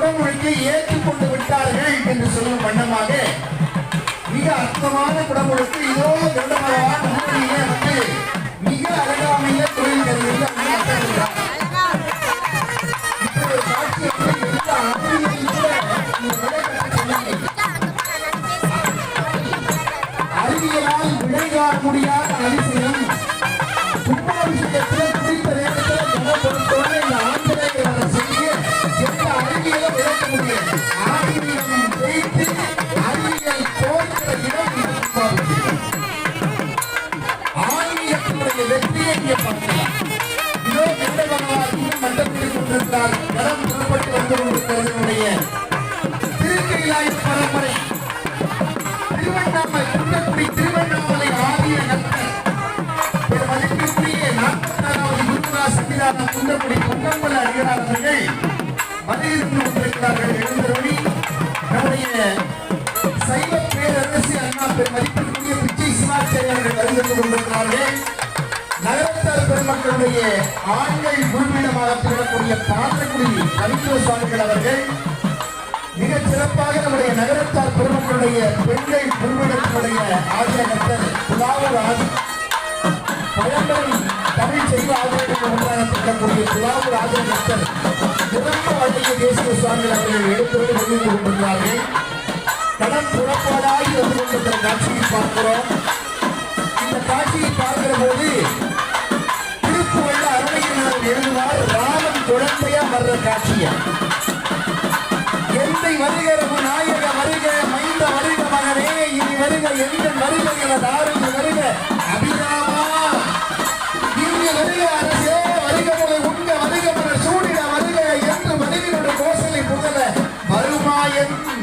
குடமுழுக்கை ஏற்றுக்கொண்டு விட்டார்கள் என்று சொல்லும் வண்ணமாக மிக அற்புதமான குடமுழுக்கு இதோ கண்டமரவான் ஊரிலே வந்து மிக அழகாமைய தொழில் கருவியில் இப்படி காட்சி எல்லா அறிவியலால் விளையாட முடியாத அதிசயம் கும்பாபிஷேகத்தில் குறித்த நேரத்தில் ஜனப்பொருத்தோடு இந்த ஆங்கிலேயர் செய்ய எந்த அறிவியலை விளக்க முடியாது. ஆங்கிலம் ஜெயித்து அறிவியல் தோற்ற இடம் கும்பாபிஷேகம். ஆங்கிலத்தினுடைய வெற்றியை இங்கே பார்க்கலாம். இதோ கண்ட பகவான் இன்னும் மண்டபத்தில் கொண்டிருந்தால் கடம் புறப்பட்டு வந்து கொண்டிருக்கிறதனுடைய திருக்கையிலாய பரம்பரை திருவண்ணாமலை குன்றக்குடி திருவண்ணாமலை ஆதிய நத்தர் மதிப்பிற்குரிய 44வது குருநாத சன்னிதானம் குன்றக்குடி பொன்னம்பல அடிகளார் அவர்கள் மதியிருந்து கொண்டிருக்கிறார்கள். எழுந்தருளி நம்முடைய சைவ பேரரசு அண்ணா மதிப்பிற்குரிய பிச்சை சிவாச்சாரியர்கள் அறிந்து கொண்டிருக்கிறார்கள். நகரத்தார் பெருமக்களுடைய ஆண்கள் குருவிடமாக திகழக்கூடிய பாத்திரக்குடி ரவீந்திர சுவாமிகள் அவர்கள் மிகச் சிறப்பாக நம்முடைய நகரத்தார் பெருமக்களுடைய பெண்கள் குருவிடத்தினுடைய ஆதியகத்தர் புலாவூர் ஆதி பழம்பெரும் தமிழ் செய்வ ஆதியர்கள் ஒன்றாக திகழக்கூடிய புலாவூர் ஆதியகத்தர் நிரம்ப வழிய தேசிய சுவாமிகள் அவர்கள் எடுத்துரைத்து வெளியிட்டு கொண்டிருக்கிறார்கள். கடன் புறப்பாடாகி வந்து கொண்டிருக்கிற காட்சியை பார்க்கிறோம். இந்த காட்சியை பார்க்கிற போது திருப்புவள்ள அருணையினர் எழுதுவார் ராமன் குழந்தையா வர்ற காட்சியா எந்தை வருகிற நாயக வருக மைந்த வருக மகனே இனி வருக எங்கள் வருக எனதாருங்க வருக அபிராமா இங்கு வருக அரசே வருக முறை உங்க வருக முறை சூடிட வருக என்று மனிதனுடைய கோசலை புகழ வருமா என்று